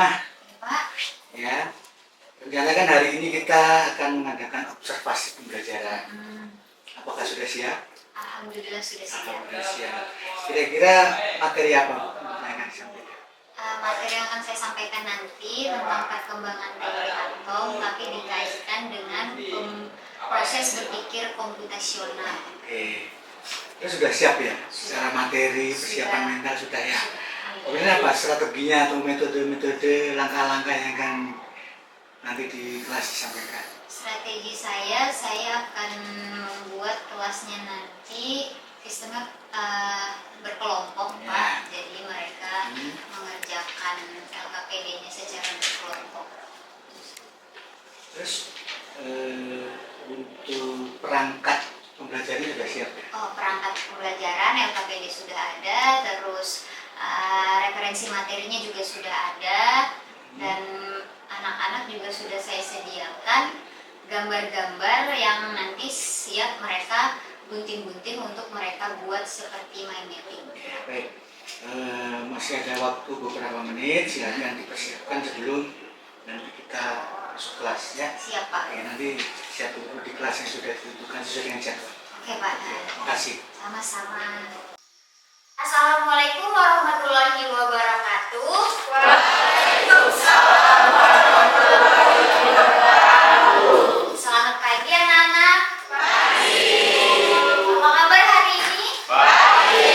Mah, Pak. ya. Rencana kan hari ini kita akan mengadakan observasi pembelajaran. Apakah sudah siap? Alhamdulillah sudah siap. Alhamdulillah siap. Kira-kira materi apa yang akan disampaikan? Materi yang akan saya sampaikan nanti tentang perkembangan teori atom, tapi dikaitkan dengan proses berpikir komputasional. Oke. Itu sudah siap ya? Secara materi, persiapan mental sudah ya? Kemudian apa strateginya atau metode-metode, langkah-langkah yang akan nanti di kelas disampaikan? Strategi saya akan membuat kelasnya nanti sistemnya berkelompok, Ya. Pak. Jadi mereka mengerjakan LKPD-nya secara berkelompok. Terus untuk perangkat pembelajarannya sudah siap ya? Perangkat pembelajaran LKPD sudah ada, terus referensi materinya juga sudah ada, dan anak-anak juga sudah saya sediakan gambar-gambar yang nanti siap mereka gunting-gunting untuk mereka buat seperti mind mapping. Ya, baik. Masih ada waktu beberapa menit, silakan dipersiapkan sebelum nanti kita masuk kelas ya. Siap, Pak. Oke, nanti siap dulu di kelas yang sudah ditentukan sesuai dengan jadwal. Oke, Pak. Terima kasih. Sama-sama. Assalamualaikum warahmatullahi wabarakatuh. Waalaikumsalam warahmatullahi wabarakatuh. Selamat pagi anak-anak. Pagi. Apa kabar hari ini? Pagi.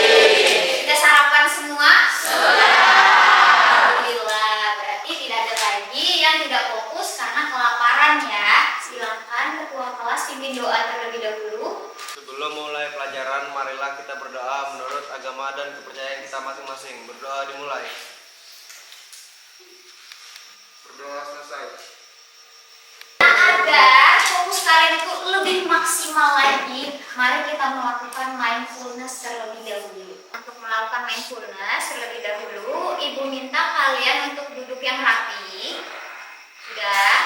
Sudah sarapan semua? Sudah. Alhamdulillah, berarti tidak ada lagi yang tidak fokus karena kelaparan ya. Silakan ketua kelas pimpin doa terlebih dahulu. Sebelum mulai pelajaran, marilah kita berdoa menurut agama dan kepercayaan kita masing-masing. Berdoa dimulai. Berdoa selesai. Agar fokus kalian itu lebih maksimal lagi, mari kita melakukan mindfulness terlebih dahulu. Untuk melakukan mindfulness terlebih dahulu, Ibu minta kalian untuk duduk yang rapi. Sudah?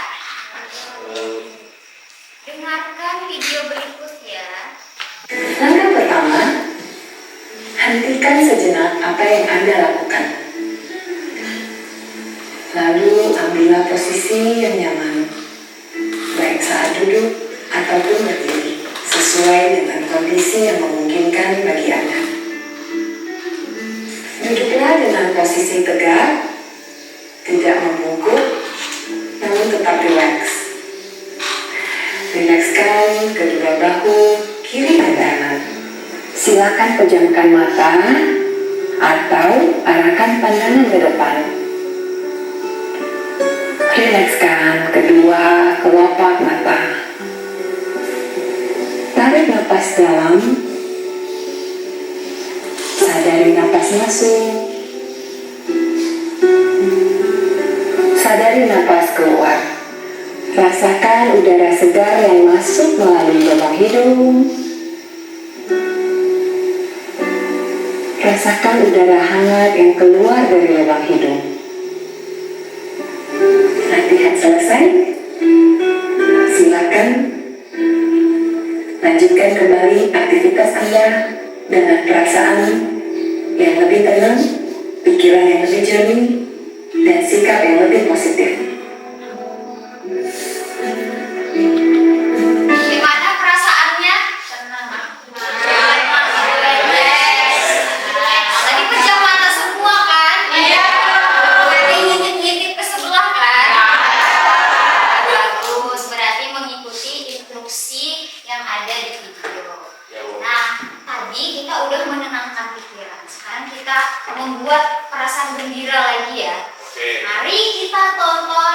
Dengarkan video berikut ya. Langkah pertama, hentikan sejenak apa yang Anda lakukan. Lalu ambillah posisi yang nyaman, baik saat duduk ataupun berdiri, sesuai dengan kondisi yang memungkinkan bagi Anda. Duduklah dengan posisi tegak, tidak membungkuk, namun tetap rileks. Rilekskan kedua bahu kiri dan kanan. Silakan pejamkan mata atau arahkan pandangan ke depan. Rilekskan kedua kelopak mata. Tarik napas dalam. Sadari napas masuk. Sadari napas keluar. Rasakan udara segar yang masuk melalui lubang hidung. Rasakan udara hangat yang keluar dari lubang hidung. Latihan selesai. Silakan lanjutkan kembali aktivitas Anda dengan perasaan yang lebih tenang, pikiran yang lebih jernih, dan sikap yang lebih positif. Gimana perasaannya? Tenang. Tadi pejam mata semua kan? Iya. Berarti ngintip-ngintip ke sebelah kan? Bagus, berarti mengikuti instruksi yang ada di video. Nah, tadi kita udah menenangkan pikiran. Sekarang kita membuat perasaan gembira lagi ya. Mari kita tonton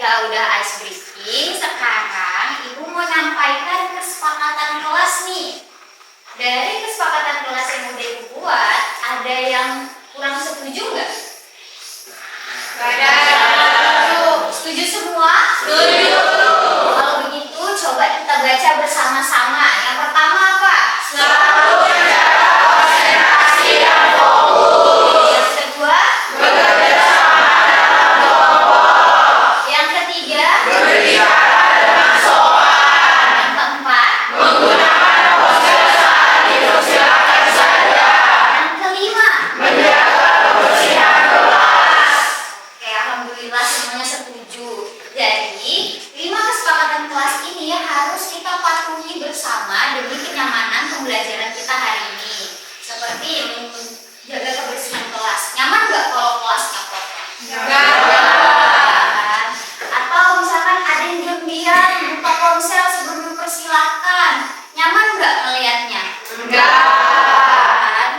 kita udah ice breaking, sekarang Ibu mau nyampaikan kesepakatan kelas nih. Dari kesepakatan kelas yang udah Ibu buat, ada yang kurang setuju nggak? Ada. Setuju semua? Setuju. Kalau begitu, coba kita baca bersama-sama. Yang pertama apa? Selalu menjaga konsentrasi dan fokus. Yang kedua? Bekerja sama dalam kelompok. Yang ketiga? Berbicara dengan sopan. Yang keempat? Menggunakan ponsel saat dipersilakan saja. Yang kelima? Menjaga kebersihan kelas. Oke, alhamdulillah semuanya setuju. Jadi, 5 kesepakatan kelas ini harus kita patuhi bersama demi kenyamanan pembelajaran kita hari ini. Seperti menjaga kebersihan kelas. Nyaman nggak kalau kelasnya kotor? Nyaman. Atau misalkan ada yang diam-diam buka ponsel sebelum dipersilakan. Nyaman nggak melihatnya? Enggak.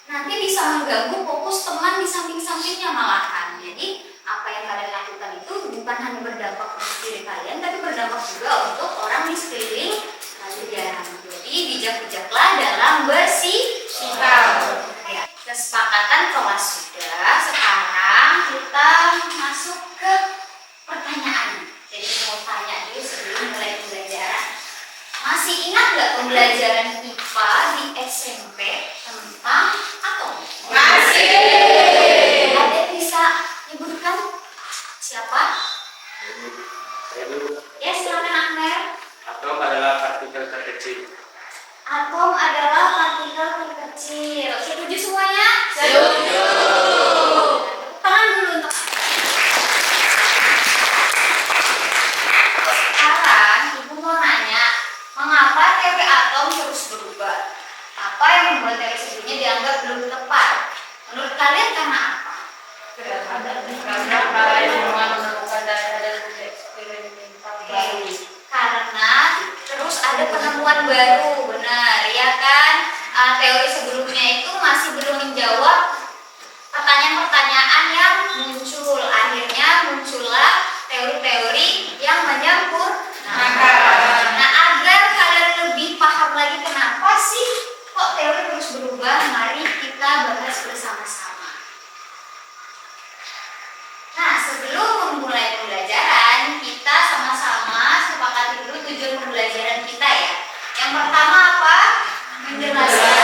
Nanti bisa mengganggu fokus teman di samping-sampingnya malahan. Jadi apa yang kalian lakukan itu bukan hanya berdampak untuk diri kalian, tapi berdampak juga untuk orang di sekeliling kalian. Jadi bijak-bijaklah dalam bersikap. Ya, kesepakatan kelas sudah. Sekarang kita masuk ke pertanyaan. Jadi mau tanya dulu sebelum mulai pembelajaran. Masih ingat nggak pembelajaran IPA di SMP tentang atom? Masih. Ada yang bisa nyebutkan siapa? Ya silakan Ahmer. Atom adalah partikel terkecil. Atom adalah partikel terkecil. Setuju semuanya? Setuju. Tangan dulu untuk sekarang Ibu mau nanya, mengapa teori atom terus berubah? Apa yang membuat teori sebelumnya dianggap belum tepat? Menurut kalian karena apa? Karena terus ada penemuan baru, benar ya kan? Teori sebelumnya itu masih belum menjawab pertanyaan-pertanyaan yang muncul. Akhirnya muncullah teori-teori yang menyempurnakan. Nah, agar kalian lebih paham lagi kenapa sih kok teori terus berubah, mari kita bahas bersama-sama. Nah, sebelum memulai pembelajaran, kita sama-sama sepakati dulu tujuan pembelajaran kita ya. Yang pertama apa? Menjelaskan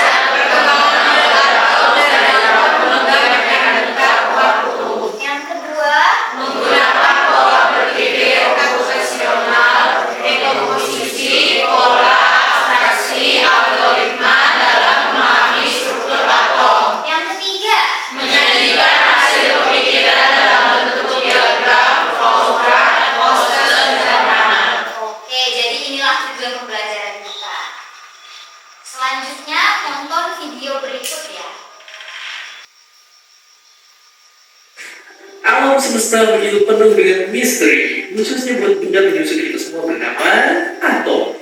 yang kedua, Menggunakan pola berpikir komposisional, dekomposisi, pola, abstraksi, algoritma dalam memahami struktur atom. yang ketiga, Menyajikan hasil pemikiran dalam bentuk diagram, flowchart, poster, dan sederhana. Oke, jadi inilah tujuan pembelajaran kita. Selanjutnya, tonton video berikut ya. Alam semesta begitu penuh dengan misteri, khususnya buat benda penyusun kita semua bernama atom.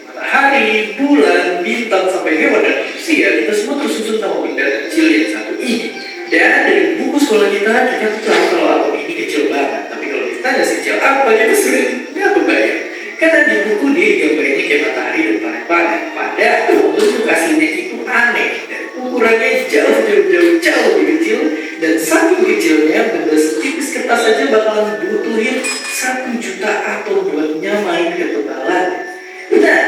Matahari, bulan, bintang, sampai hewan dan manusia, kita semua tersusun sama benda kecil yang satu ini. Dan dari buku sekolah kita tuh tahu kalau atom ini kecil banget. Tapi kalau ditanya sekecil apa, kita sering nggak kebayang. Karena di buku dia gambarnya kayak matahari dan planet-planet. Padahal bentuk aslinya itu aneh dan ukurannya jauh lebih kecil. Dan saking kecilnya, benda setipis kertas saja bakalan butuhin 1 juta atom buat nyamain ketebalan. Nah,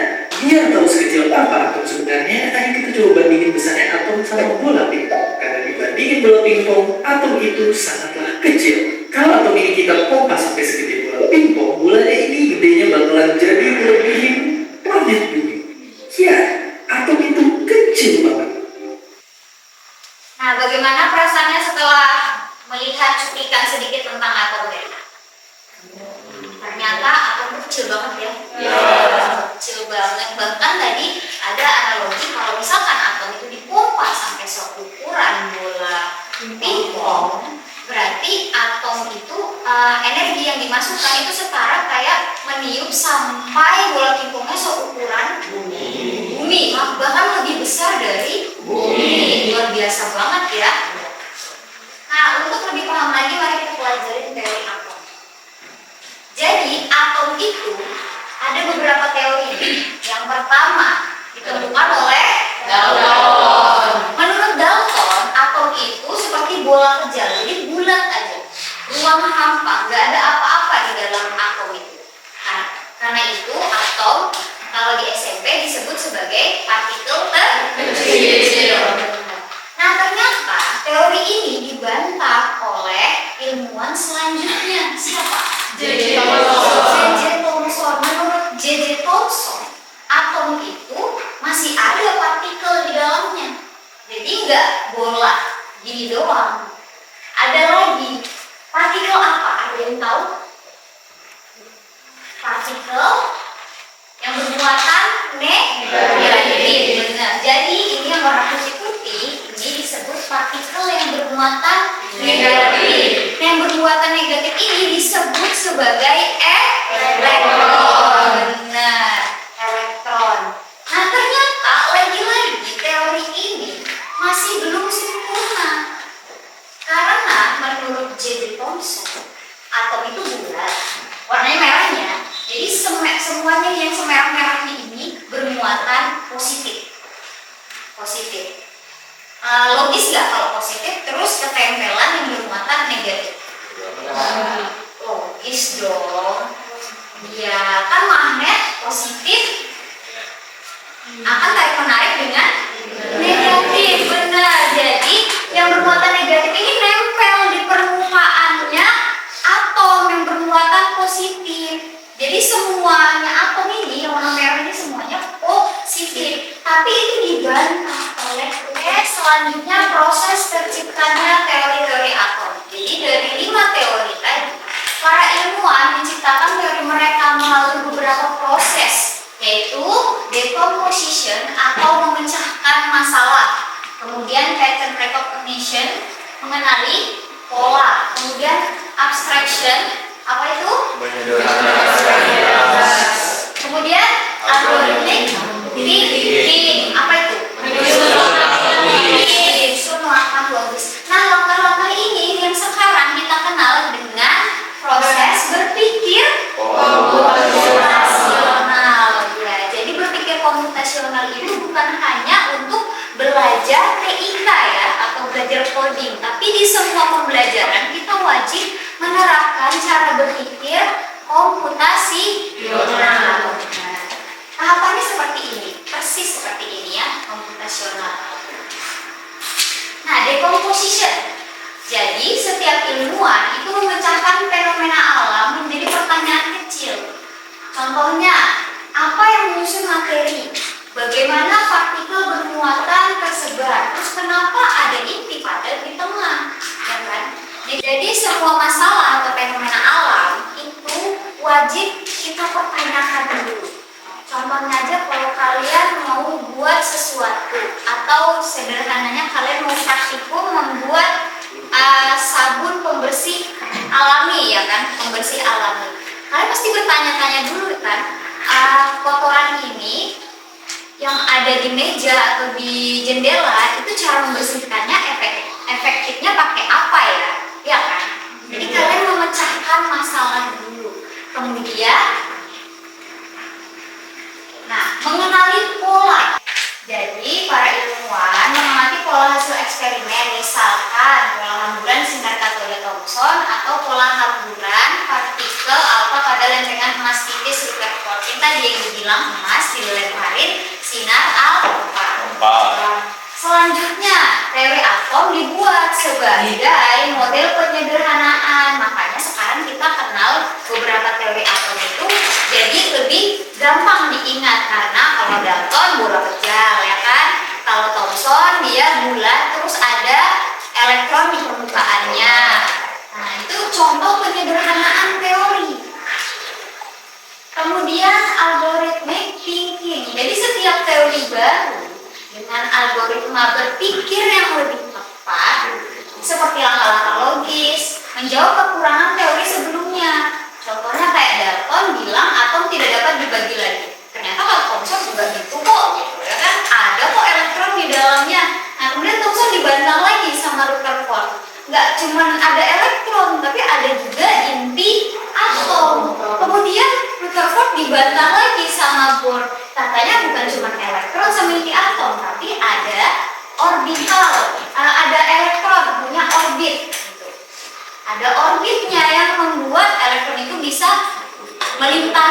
biar tahu sekecil apa atom sebenarnya, ayo kita coba bandingin besarnya atom sama bola pingpong. Karena dibandingin bola pingpong, atom itu sangatlah kecil. Kalau atom ini kita pompa sampai segede bola pingpong, bolanya ini gedenya bakalan jadi melebihin planet bumi. Ya, atom itu kecil banget. Nah, bagaimana perasaannya setelah melihat cuplikan sedikit tentang atom ya? Ternyata atom kecil banget ya. Kecil banget. Bahkan tadi ada analogi kalau misalkan atom itu dipompa sampai seukuran bola pingpong, berarti atom itu energi yang dimasukkan itu setara kayak meniup sampai bola pingpongnya seukuran bumi, bahkan lebih besar dari bumi. Luar biasa banget ya. Nah, untuk lebih paham lagi, mari kita pelajarin teori atom. Jadi atom itu ada beberapa teori. Yang pertama ditemukan oleh Dalton. Menurut Dalton, atom itu seperti bola kecil, jadi bulat aja, ruang hampa, nggak ada apa-apa di dalam atom itu. Nah, karena itu atom kalau di SMP disebut sebagai partikel terkecil. Nah, ternyata teori ini dibantah oleh ilmuwan selanjutnya. Siapa? J.J. Thomson. J.J. Thomson. Menurut J.J. Thomson, atom itu masih ada partikel di dalamnya. Jadi nggak bola gini doang. Ada lagi. Partikel apa? Ada yang tahu? Partikel yang bermuatan negatif. Benar. Jadi ini yang warna putih-putih ini disebut partikel yang bermuatan negatif. Yang bermuatan negatif ini disebut sebagai elektron. Benar, elektron. Nah, ternyata lagi-lagi teori ini masih belum sempurna. Karena menurut J.J. Thomson, atom itu bulat, warnanya merahnya. Jadi semuanya yang semerah-merah ini bermuatan positif. Positif. Logis nggak kalau positif terus ketempelan yang bermuatan negatif? Logis dong. Ya kan magnet positif akan tarik menarik dengan negatif. Benar. Jadi yang bermuatan negatif ini nempel di permukaannya atom yang bermuatan positif. Jadi semuanya atom ini yang warna merah ini semuanya positif. Tapi itu dibantah oleh selanjutnya proses terciptanya teori-teori atom. Jadi dari 5 teori tadi, para ilmuwan menciptakan teori mereka melalui beberapa proses, yaitu decomposition atau memecahkan masalah, kemudian pattern recognition, mengenali pola, kemudian abstraction, apa itu? Kemudian algoritmik thinking, apa itu? Menyusun langkah logis. Nah, langkah-langkah ini yang sekarang kita kenal dengan proses berpikir komputasional. Ya, jadi berpikir komputasional itu bukan hanya untuk belajar TIK ya atau belajar coding, tapi di semua pembelajaran kita wajib menerapkan cara berpikir komputasional. Tahapannya seperti ini, persis seperti ini ya, komputasional. Nah, decomposition. Jadi setiap ilmuwan itu memecahkan fenomena alam menjadi pertanyaan kecil. Contohnya, apa yang menyusun materi? Bagaimana partikel bermuatan tersebar? Terus kenapa ada inti padat di tengah? Ya kan? Jadi semua masalah atau fenomena alam itu wajib kita pertanyakan dulu. Contohnya aja kalau kalian mau buat sesuatu atau sederhananya kalian mau praktikum membuat sabun pembersih alami ya kan, pembersih alami. Kalian pasti bertanya-tanya dulu kan, kotoran ini yang ada di meja atau di jendela itu cara membersihkannya efektifnya pakai apa ya? Ya kan? Jadi kalian memecahkan masalah dulu. Kemudian mengenali pola. Jadi para ilmuwan mengamati pola hasil eksperimen, misalkan pola hamburan sinar katoda Thomson atau pola hamburan partikel alfa pada lempengan emas tipis Rutherford. Tadi yang dibilang emas dilemparin sinar alfa. Selanjutnya teori atom dibuat sebagai model penyederhanaan. Makanya sekarang kita kenal beberapa teori atom itu jadi lebih gampang diingat, karena kalau Dalton bola kecil ya kan, kalau Thomson dia bulat terus ada elektron di permukaannya. Nah, itu contoh penyederhanaan teori. Kemudian algoritmic thinking. Jadi setiap teori baru dengan algoritma berpikir yang lebih tepat, seperti langkah-langkah logis, menjawab kekurangan teori sebelumnya. Contohnya kayak Dalton bilang atom tidak dapat dibagi lagi. Ternyata kalau Thomson juga gitu kok, gitu ya kan? Ada kok elektron di dalamnya. Nah, kemudian Thomson dibantah lagi sama Rutherford. Nggak cuma ada elektron, tapi ada juga inti atom. Kemudian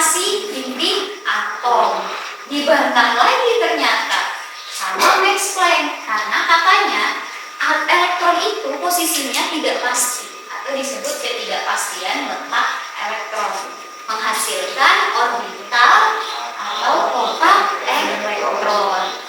masih inti atom. Dibantah lagi ternyata sama Max Planck karena katanya elektron itu posisinya tidak pasti atau disebut ketidakpastian letak elektron, menghasilkan orbital atau kotak elektron.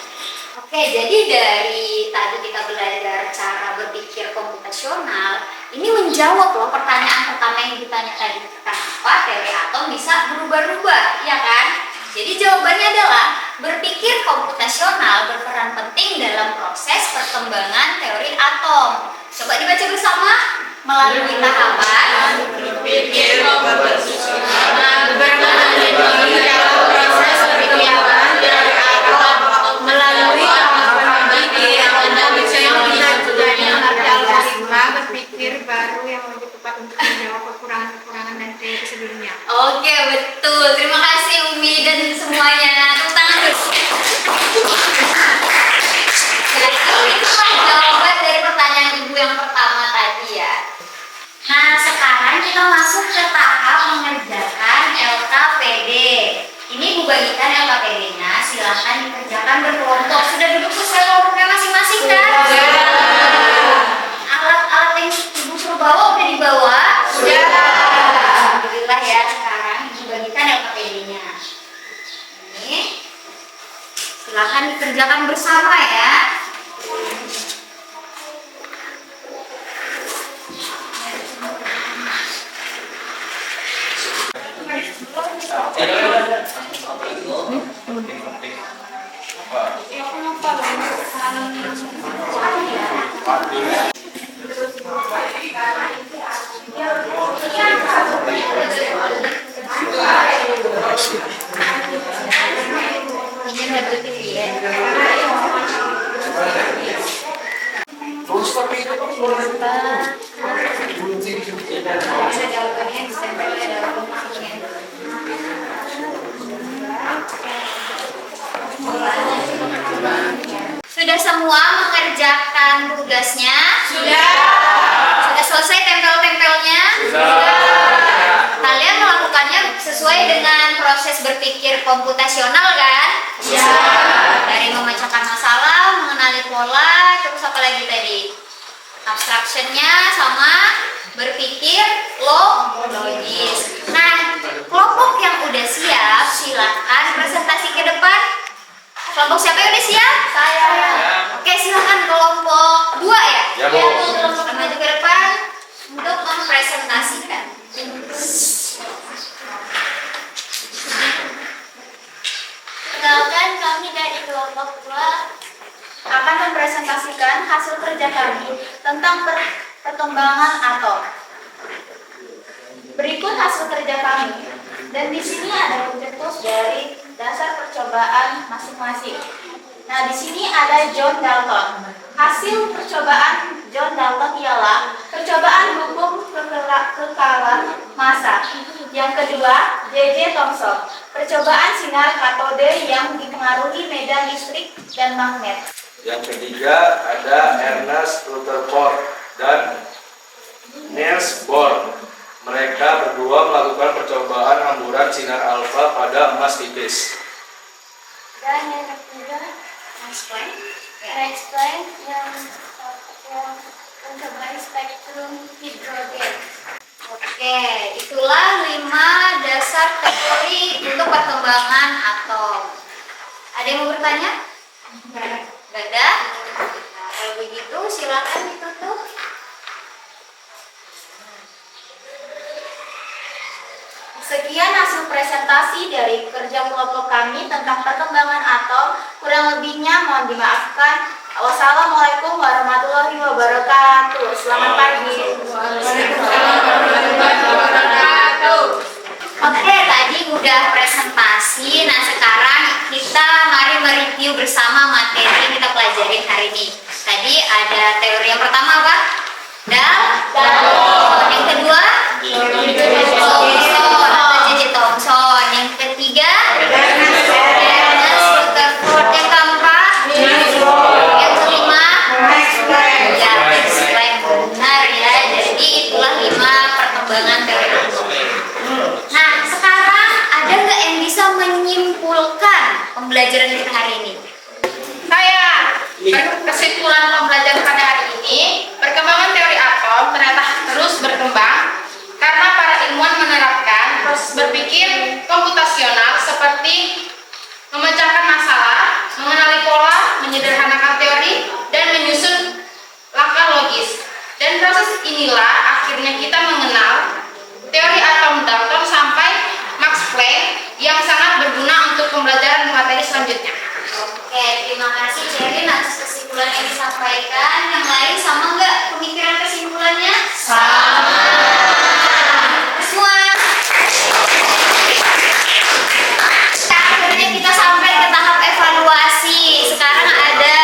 Oke, jadi dari tadi kita belajar cara berpikir komputasional, ini menjawab loh pertanyaan pertama yang ditanya tadi, kenapa teori atom bisa berubah-ubah, ya kan? Jadi jawabannya adalah berpikir komputasional berperan penting dalam proses perkembangan teori atom. Coba dibaca bersama melalui tahapan Berpikir komputasional berperan penting dalam proses perkembangan teori atom melalui tahapan berpikir berpikir baru yang lebih tepat untuk menjawab kekurangan-kekurangan dan teori sebelumnya. Oke, betul. Terima kasih Umi dan semuanya. Tepuk tangan dulu. Jadi itulah jawaban dari pertanyaan Ibu yang pertama tadi ya. Nah, sekarang kita masuk ke tahap mengerjakan LKPD. Ini Bu bagikan LKPD-nya, silahkan dikerjakan berkelompok. Sudah duduk sesuai kelompoknya masing-masing kan? Alat-alat yang Ibu suruh bawa udah dibawa? Sudah. Alhamdulillah ya, sekarang Ibu bagikan LKPD-nya. Ini silahkan dikerjakan bersama ya. Sudah semua mengerjakan tugasnya? Sudah. Sudah selesai tempel-tempelnya? Kalian melakukannya sesuai dengan proses berpikir komputasional kan? Ya. Dari memecahkan masalah, mengenali pola, terus apa lagi tadi? Abstractionnya sama berpikir logis. Nah, kelompok yang udah siap silahkan presentasi ke depan. Kelompok siapa yang udah siap? Saya. Oke, silakan kelompok 2 ya? Ya, Bu. Kelompok maju ke depan untuk mempresentasikan. Perkenalkan, kami dari kelompok 2 akan mempresentasikan hasil kerja kami tentang perkembangan atom. Berikut hasil kerja kami, dan di sini ada pencetus dari dasar percobaan masing-masing. Nah, di sini ada John Dalton. Hasil percobaan John Dalton ialah percobaan hukum kekalan massa. Yang kedua, J.J. Thomson, percobaan sinar katode yang dipengaruhi medan listrik dan magnet. Yang ketiga ada Ernest Rutherford dan Niels Bohr. Mereka berdua melakukan percobaan hamburan sinar alfa pada emas tipis. Dan yang ketiga, Max Planck yang mencoba spektrum hidrogen. Oke, itulah 5 dasar teori untuk perkembangan atom. Ada yang mau bertanya? Gak ada? Nah, kalau begitu silakan ditutup. Sekian hasil presentasi dari kerja kelompok kami tentang perkembangan atom. Kurang lebihnya mohon dimaafkan. Wassalamualaikum warahmatullahi wabarakatuh. Selamat pagi. Waalaikumsalam warahmatullahi wabarakatuh. Oke, tadi udah presentasi. Nah, sekarang kita mari mereview bersama materi yang kita pelajarin hari ini. Tadi ada teori yang pertama apa? Dalton. Yang kedua? Thomson. Yang ketiga? Ernest Rutherford. Yang keempat? Yang kelima? Max Planck. Ya, Max Planck benar ya. Jadi itulah 5 perkembangan teori atom. Nah, sekarang ada nggak nggak yang bisa menyimpulkan pembelajaran kita hari ini? Saya berkesimpulan pembelajaran pada hari ini, perkembangan teori atom ternyata terus berkembang karena para ilmuwan menerapkan proses berpikir komputasional seperti memecahkan masalah, mengenali pola, menyederhanakan teori, dan menyusun langkah logis. Dan proses inilah akhirnya kita mengenal teori atom Dalton sampai Max Planck yang sangat berguna untuk pembelajaran materi selanjutnya. Oke, terima kasih Cerin atas kesimpulan yang disampaikan. Yang lain sama nggak pemikiran kesimpulannya? Sama. Semua. Akhirnya kita sampai ke tahap evaluasi. Sekarang ada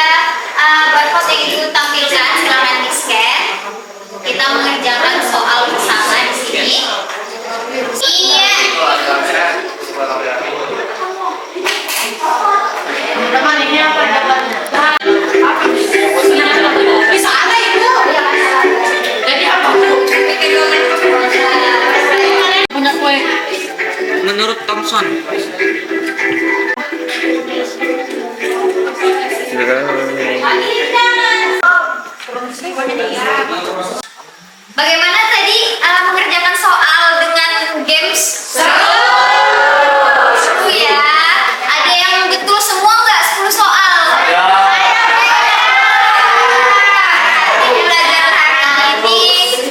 barcode yang ditampilkan, silakan di-scan. Kita mengerjakan soal bersama di sini. Iya. Teman ini apa jawabannya? Bisa ada ibu. Jadi apa bu? Punya kue. Menurut Thomson. Bagaimana tadi mengerjakan soal dengan games? Seru ya. Ada yang betul semua nggak 10 soal? Jadi pelajaran hari ini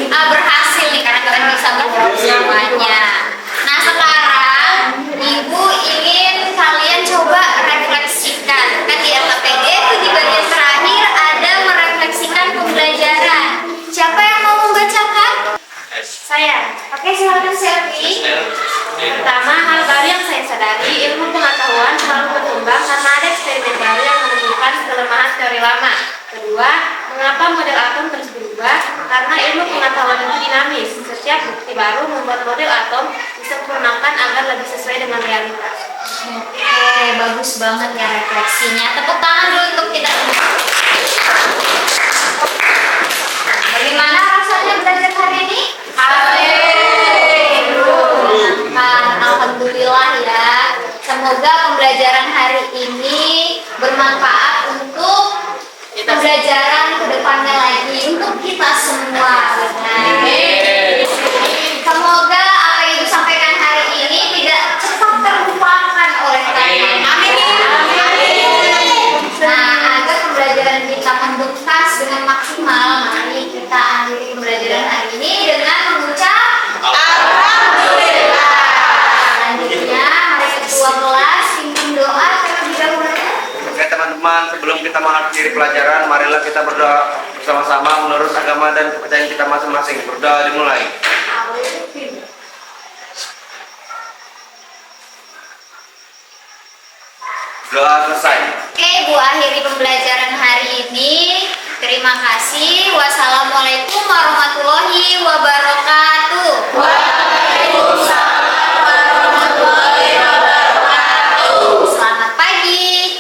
berhasil nih karena kalian bisa menjawab semuanya. Nah sekarang ibu ingin kalian coba refleksikan. Kan di LKPD itu di bagian terakhir ada merefleksikan pembelajaran. Siapa yang mau membacakan? Saya. Oke, silakan Selvi. Pertama, hal baru yang saya sadari, ilmu pengetahuan selalu berkembang karena ada eksperimen baru yang menemukan kelemahan teori lama. Kedua, mengapa model atom terus berubah? Karena ilmu pengetahuan itu dinamis. Setiap bukti baru membuat model atom disempurnakan agar lebih sesuai dengan realitas. Oke, bagus banget ya refleksinya. Tepuk tangan dulu untuk kita. Bagaimana rasanya belajar hari ini? Alhamdulillah ya. Semoga pembelajaran hari ini bermanfaat untuk pembelajaran kedepannya lagi untuk kita semua. Semoga apa yang disampaikan hari ini tidak cepat terlupakan oleh kalian. Amin. Nah, agar pembelajaran kita membekas dengan maksimal, mari kita akhiri pembelajaran hari ini dengan mengucap Alhamdulillah. Selanjutnya, mari ketua kelas pimpin doa terlebih dahulu. Oke teman-teman, sebelum kita mengakhiri pelajaran, marilah kita berdoa bersama-sama menurut agama dan kepercayaan kita masing-masing. Berdoa dimulai. Doa selesai. Oke, Bu akhiri pembelajaran hari ini. Terima kasih. Wassalamualaikum warahmatullahi wabarakatuh. Waalaikumsalam warahmatullahi wabarakatuh. Selamat pagi.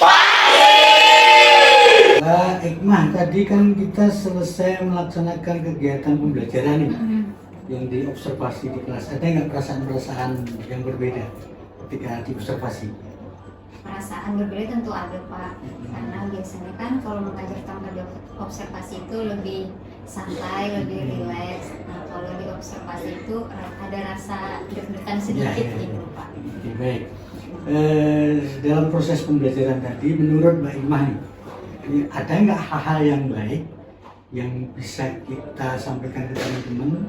Hikmah, tadi kan kita selesai melaksanakan kegiatan pembelajaran ini yang diobservasi di kelas. Ada nggak perasaan-perasaan yang berbeda ketika diobservasi? Perasaan berbeda tentu ada Pak, karena biasanya kan kalau mengajar tanpa observasi itu lebih santai, lebih rileks. Nah kalau di observasi itu ada rasa deg-degan sedikit gitu Pak. Oke, baik. Dalam proses pembelajaran tadi, menurut Mbak Imah nih, ini ada nggak hal-hal yang baik yang bisa kita sampaikan ke teman-teman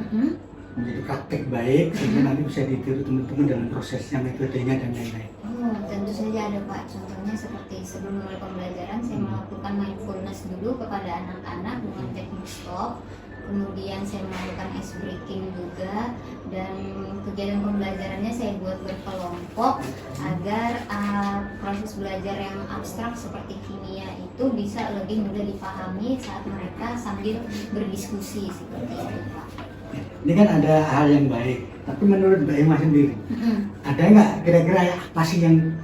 menjadi praktek baik sehingga nanti bisa ditiru teman-teman dalam prosesnya, metodenya dan lain-lain? Tentu saja ada Pak. Contohnya seperti sebelum mulai pembelajaran saya melakukan mindfulness dulu kepada anak-anak dengan teknik stop. Kemudian saya melakukan ice breaking juga, dan kegiatan pembelajarannya saya buat berkelompok agar proses belajar yang abstrak seperti kimia itu bisa lebih mudah dipahami saat mereka sambil berdiskusi seperti itu Pak. Ini kan ada hal yang baik, tapi menurut Mbak Emma sendiri, ada nggak kira-kira apa sih yang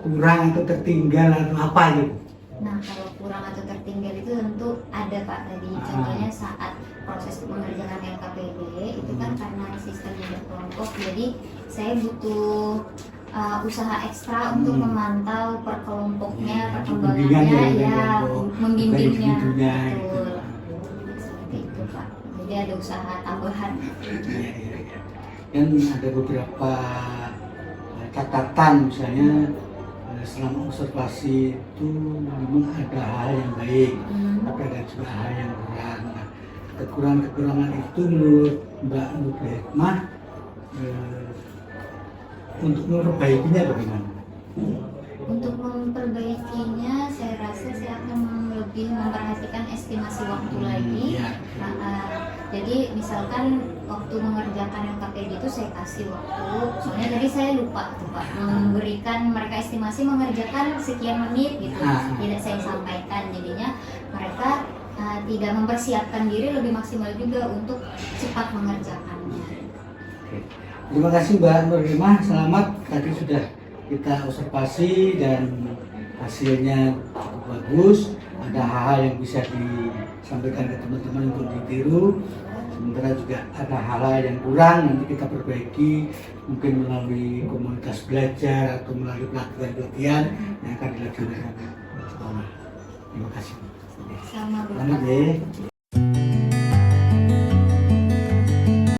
kurang atau tertinggal atau apa gitu? Nah kalau kurang atau tertinggal itu tentu ada Pak tadi. Contohnya saat proses mengerjakan LKPD itu kan karena sistemnya berkelompok, jadi saya butuh usaha ekstra untuk memantau per kelompoknya, bimbingan perkembangannya, ya, ya, untuk membimbingnya. individunya, Betul. Seperti itu Pak. Jadi ada usaha tambahan. Iya, iya, iya. Dan ada beberapa catatan misalnya selama observasi itu memang ada hal yang baik, tapi ada juga hal yang kurang. Nah, kekurangan-kekurangan itu menurut Mbak Nur Hikmah untuk memperbaikinya bagaimana? Untuk memperbaikinya, saya rasa saya akan lebih memperhatikan estimasi waktu lagi. Iya. Jadi misalkan waktu mengerjakan LKPD itu saya kasih waktu, soalnya tadi saya lupa tuh Pak, memberikan mereka estimasi mengerjakan sekian menit gitu, tidak saya sampaikan, jadinya mereka tidak mempersiapkan diri lebih maksimal juga untuk cepat mengerjakannya. Oke. Terima kasih Mbak Nur Hikmah, selamat. Tadi sudah kita observasi dan hasilnya cukup bagus. Ada hal-hal yang bisa disampaikan ke teman-teman untuk ditiru. Sementara juga ada hal-hal yang kurang, nanti kita perbaiki mungkin melalui komunitas belajar atau melalui pelatihan-pelatihan yang akan dilaksanakan. Terima kasih. Sama Selamat ya.